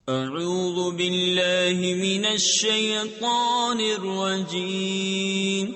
اعوذ باللہ من الشیطان الرجیم،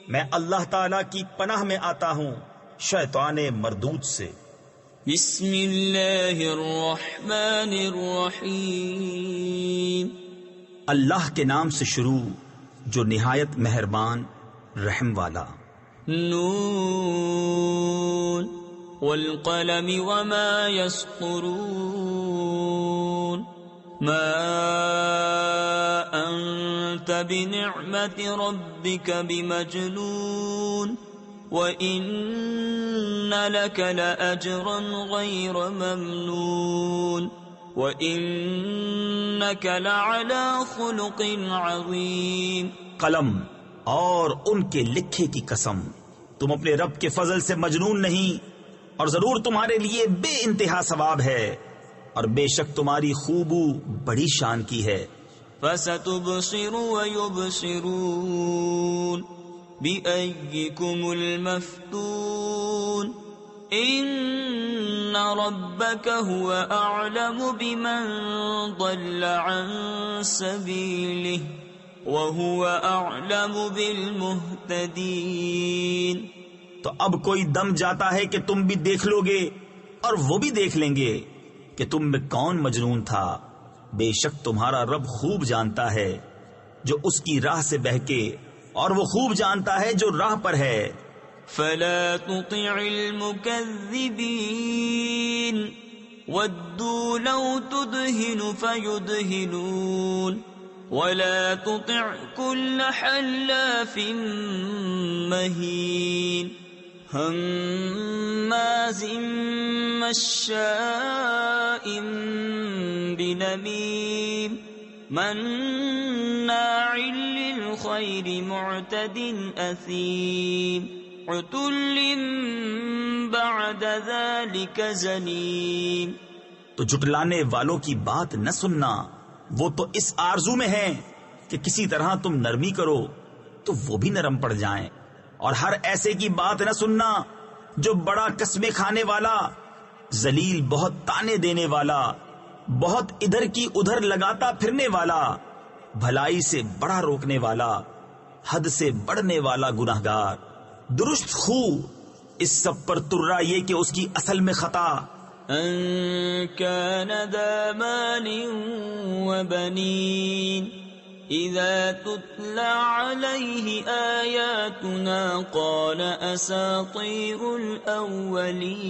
میں اللہ تعالیٰ کی پناہ میں آتا ہوں شیطان مردود سے۔ بسم اللہ الرحمن الرحیم، اللہ کے نام سے شروع جو نہایت مہربان رحم والا۔ نون والقلم وما يسطرون، ما أنت بنعمة ربك بمجنون، وإن لك لأجرا غير ممنون، وإنك لعلى خلق عظيم۔ قلم اور ان کے لکھے کی قسم، تم اپنے رب کے فضل سے مجنون نہیں، اور ضرور تمہارے لیے بے انتہا ثواب ہے، اور بے شک تمہاری خوبو بڑی شان کی ہے۔ فَسَتُبْصِرُ وَيُبْصِرُونَ بِأَيِّكُمُ الْمَفْتُونُ، إِنَّ رَبَّكَ هُوَ أَعْلَمُ بِمَنْ ضَلَّ عَنْ سَبِيلِهِ وَهُوَ أَعْلَمُ بِالْمُهْتَدِينَ۔ تو اب کوئی دم جاتا ہے کہ تم بھی دیکھ لو گے، اور وہ بھی دیکھ لیں گے کہ تم میں کون مجنون تھا۔ بے شک تمہارا رب خوب جانتا ہے جو اس کی راہ سے بہکے، اور وہ خوب جانتا ہے جو راہ پر ہے۔ فلا تطع المكذبين ودوا لو تدهن فيدهنون، ولا تطع كل حلاف مهين هماز مشاء بنميم مناع للخير معتد أثيم عتل بعد ذلك زنيم۔ تو جھٹلانے والوں کی بات نہ سننا، وہ تو اس آرزو میں ہیں کہ کسی طرح تم نرمی کرو تو وہ بھی نرم پڑ جائیں، اور ہر ایسے کی بات نہ سننا جو بڑا قسمیں کھانے والا، ذلیل بہت تانے دینے والا، بہت ادھر کی ادھر لگاتا پھرنے والا، بھلائی سے بڑا روکنے والا، حد سے بڑھنے والا گناہگار، درست خو، اس سب پر ترا یہ کہ اس کی اصل میں خطا۔ ان كان ذا مال وبنين اذا تتلى عليه آياتنا قال اساطير الاولين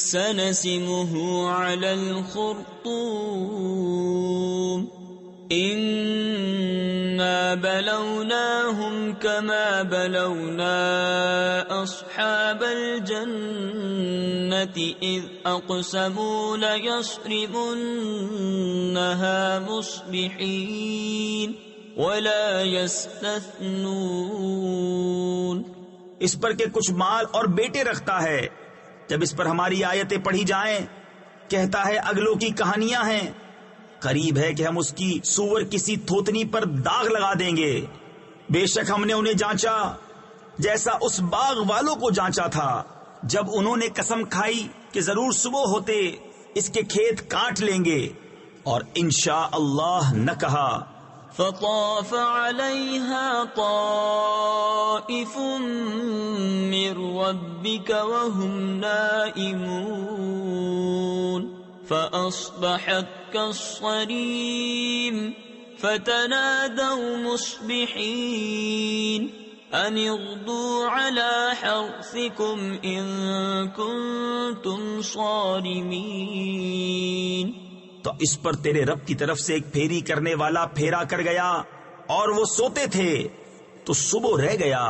سنسمه على الخرطوم إنا بلوناهم كما بلونا أصحاب الجنة إذ أقسموا ليصرمنها مصبحين ولا يستثنون۔ اس پر کہ کچھ مال اور بیٹے رکھتا ہے، جب اس پر ہماری آیتیں پڑھی جائیں کہتا ہے اگلوں کی کہانیاں ہیں، قریب ہے کہ ہم اس کی سور کسی تھوتنی پر داغ لگا دیں گے۔ بے شک ہم نے انہیں جانچا جیسا اس باغ والوں کو جانچا تھا جب انہوں نے قسم کھائی کہ ضرور صبح ہوتے اس کے کھیت کاٹ لیں گے، اور انشاء اللہ نہ کہا۔ فطاف عليها طائف من ربك وهم نائمون فأصبحت كالصريم فتنادوا مصبحين أن اغدوا على حرثكم إن كنتم صارمين۔ تو اس پر تیرے رب کی طرف سے ایک پھیری کرنے والا پھیرا کر گیا، اور وہ سوتے تھے تو صبح رہ گیا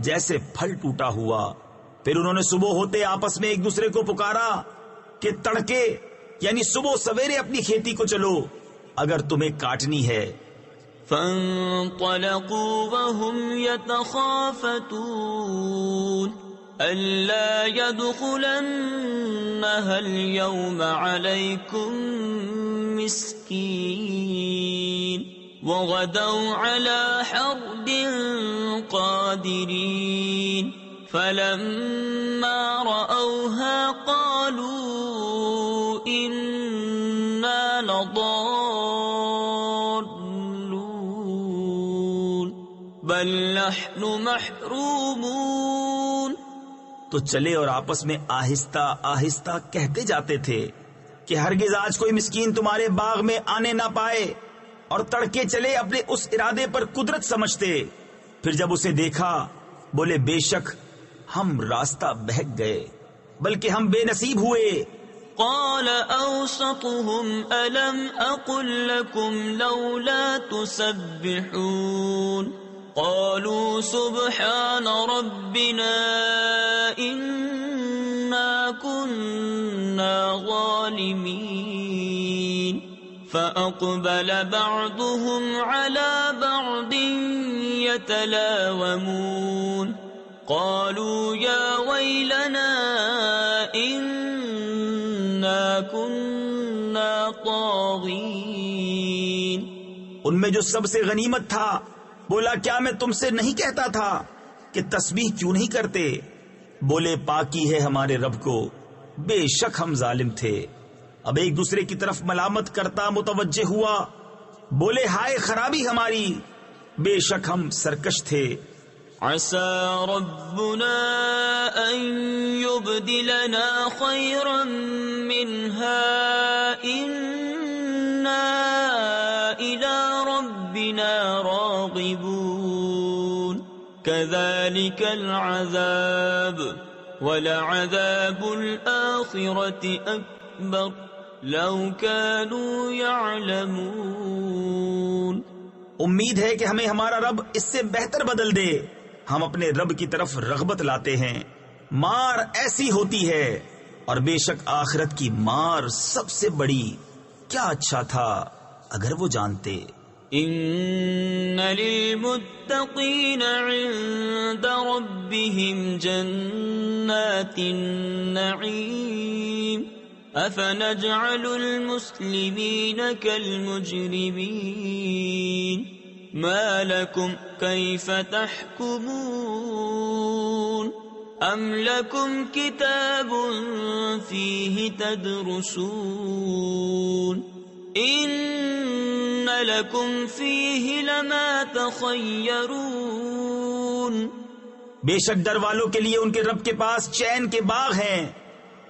جیسے پھل ٹوٹا ہوا۔ پھر انہوں نے صبح ہوتے آپس میں ایک دوسرے کو پکارا کہ تڑکے یعنی صبح سویرے اپنی کھیتی کو چلو اگر تمہیں کاٹنی ہے۔ فانطلقوا وهم يتخافتون ألا يدخلنها اليوم عليكم مسكين وغدوا على حرد قادرين فلما رأوها قالوا إنا لضالون بل نحن محرومون. تو چلے اور آپس میں آہستہ آہستہ کہتے جاتے تھے کہ ہرگز آج کوئی مسکین تمہارے باغ میں آنے نہ پائے، اور تڑکے چلے اپنے اس ارادے پر قدرت سمجھتے. پھر جب اسے دیکھا بولے بے شک ہم راستہ بہک گئے، بلکہ ہم بے نصیب ہوئے. قال اوسطهم الم اقل لكم لولا تسبحون قالوا سبحان ربنا انا كنا ظالمين فاقبل بعضهم على بعض يتلاومون قالوا يا ويلنا إنا كنا طاغين. ان میں جو سب سے غنیمت تھا بولا کیا میں تم سے نہیں کہتا تھا کہ تسبیح کیوں نہیں کرتے؟ بولے پاکی ہے ہمارے رب کو، بے شک ہم ظالم تھے. اب ایک دوسرے کی طرف ملامت کرتا متوجہ ہوا، بولے ہائے خرابی ہماری، بے شک ہم سرکش تھے. عسى ربنا أن يبدلنا خيرا منها إنا إلى ربنا راغبون كذلك العذاب ولعذاب الآخرة أكبر لو كانوا يعلمون. امید ہے کہ ہمیں ہمارا رب اس سے بہتر بدل دے. ہم اپنے رب کی طرف رغبت لاتے ہیں، مار ایسی ہوتی ہے، اور بے شک آخرت کی مار سب سے بڑی. کیا اچھا تھا اگر وہ جانتے. ان للمتقین عند ربهم جنات النعیم افنجعل المسلمین كالمجرمین ما لكم كيف تحكمون ام لكم كتاب فيه تدرسون ان لكم فيه لما تخيرون. بے شک ڈر والوں کے لیے ان کے رب کے پاس چین کے باغ ہیں.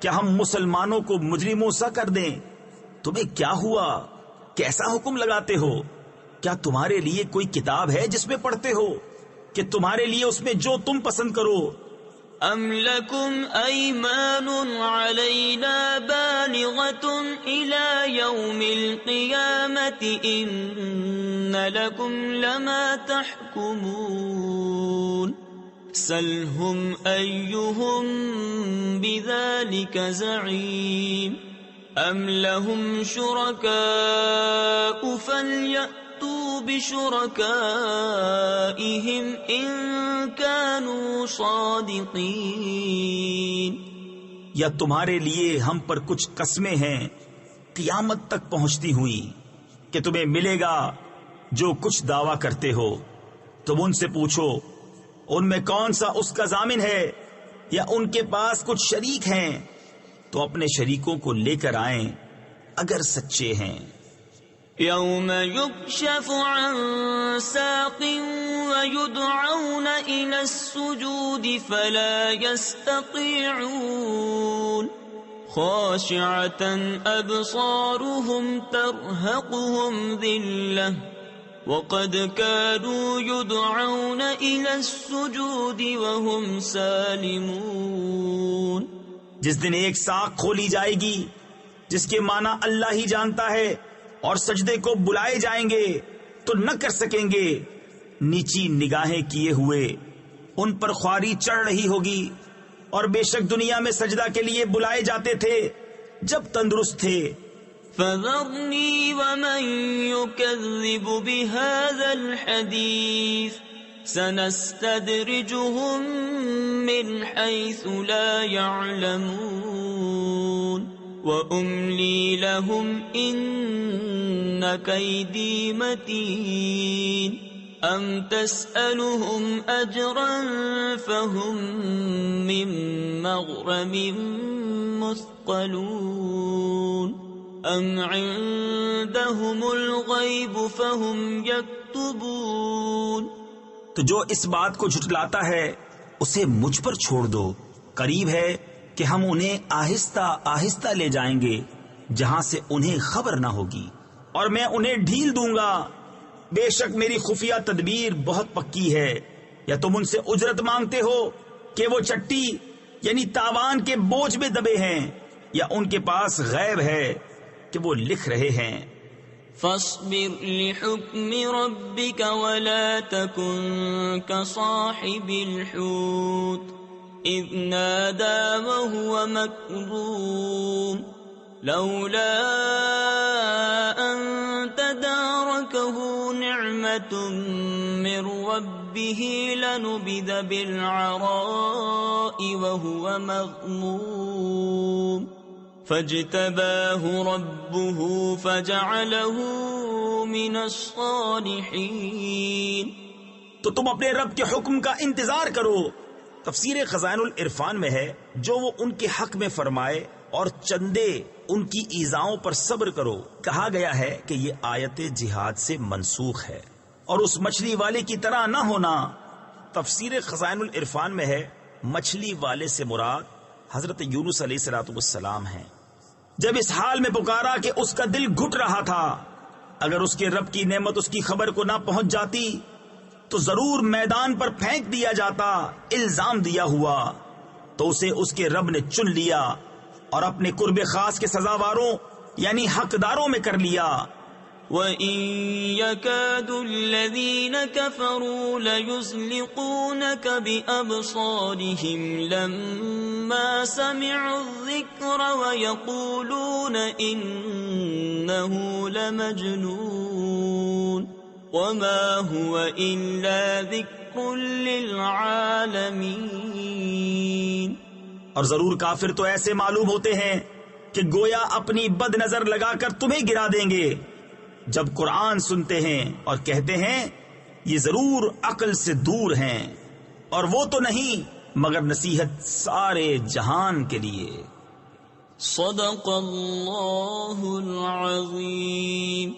کیا ہم مسلمانوں کو مجرموں سا کر دیں؟ تمہیں کیا ہوا؟ کیسا حکم لگاتے ہو؟ کیا تمہارے لیے کوئی کتاب ہے جس میں پڑھتے ہو کہ تمہارے لیے اس میں جو تم پسند کرو؟ ام لکم ایمان علینا بالغۃ الی یوم القیامۃ ان لکم لما تحکمون سلہم ایہم بذلک زعیم ام لہم شرکاء فلیأتوا بشرکائہم ان کانوا صادقین. یا تمہارے لیے ہم پر کچھ قسمیں ہیں قیامت تک پہنچتی ہوئی کہ تمہیں ملے گا جو کچھ دعویٰ کرتے ہو؟ تم ان سے پوچھو ان میں کون سا اس کا ضامن ہے، یا ان کے پاس کچھ شریک ہیں تو اپنے شریکوں کو لے کر آئیں اگر سچے ہیں. یوم یکشف عن ساق ویدعون الى السجود فلا یستطیعون خاشعة ابصارهم ترهقهم ذلة وقد كانوا يدعون الى السجود وهم سالمون. جس دن ایک ساق کھولی جائے گی جس کے معنی اللہ ہی جانتا ہے، اور سجدے کو بلائے جائیں گے تو نہ کر سکیں گے، نیچی نگاہیں کیے ہوئے ان پر خواری چڑھ رہی ہوگی. اور بے شک دنیا میں سجدہ کے لیے بلائے جاتے تھے جب تندرست تھے. فذرنی ومن یکذب بهذا الحدیث سنستدرجهم من حيث لا يعلمون وأملي لهم إن كيدي متين أم تسألهم أجرا فهم من مغرم مثقلون. ام عندهم الغیب فهم یکتبون. تو جو اس بات کو جھٹلاتا ہے اسے مجھ پر چھوڑ دو، قریب ہے کہ ہم انہیں آہستہ آہستہ لے جائیں گے جہاں سے انہیں خبر نہ ہوگی، اور میں انہیں ڈھیل دوں گا. بے شک میری خفیہ تدبیر بہت پکی ہے. یا تم ان سے اجرت مانگتے ہو کہ وہ چٹی یعنی تاوان کے بوجھ میں دبے ہیں، یا ان کے پاس غیب ہے کہ وہ لکھ رہے ہیں. فاصبر لحكم ربك ولا تكن كصاحب الحوت إذ نادى وهو مكظوم لولا أن تداركه نعمة من ربه لنبذ بالعراء وهو مغموم فاجتباه ربه فجعله من الصالحين. تو تم اپنے رب کے حکم کا انتظار کرو. تفسیر خزائن العرفان میں ہے جو وہ ان کے حق میں فرمائے اور چندے ان کی ایذاؤں پر صبر کرو. کہا گیا ہے کہ یہ آیت جہاد سے منسوخ ہے اور اس مچھلی والے کی طرح نہ ہونا. تفسیر خزائن العرفان میں ہے مچھلی والے سے مراد حضرت یونس علیہ السلام ہیں. جب اس حال میں پکارا کہ اس کا دل گھٹ رہا تھا، اگر اس کے رب کی نعمت اس کی خبر کو نہ پہنچ جاتی تو ضرور میدان پر پھینک دیا جاتا الزام دیا ہوا. تو اسے اس کے رب نے چن لیا اور اپنے قرب خاص کے سزاواروں یعنی حقداروں میں کر لیا. وَإِن يَكَادُ الَّذِينَ كَفَرُوا لَيُزْلِقُونَكَ بِأَبْصَارِهِمْ لَمَّا سَمِعُوا الذِّكْرَ وَيَقُولُونَ إِنَّهُ لَمَجْنُونٌ وَمَا هُوَ إِلَّا ذِكْرٌ لِّلْعَالَمِينَ. اور ضرور کافر تو ایسے معلوم ہوتے ہیں کہ گویا اپنی بد نظر لگا کر تمہیں گرا دیں گے جب قرآن سنتے ہیں اور کہتے ہیں یہ ضرور عقل سے دور ہیں، اور وہ تو نہیں مگر نصیحت سارے جہان کے لیے. صدق اللہ العظیم.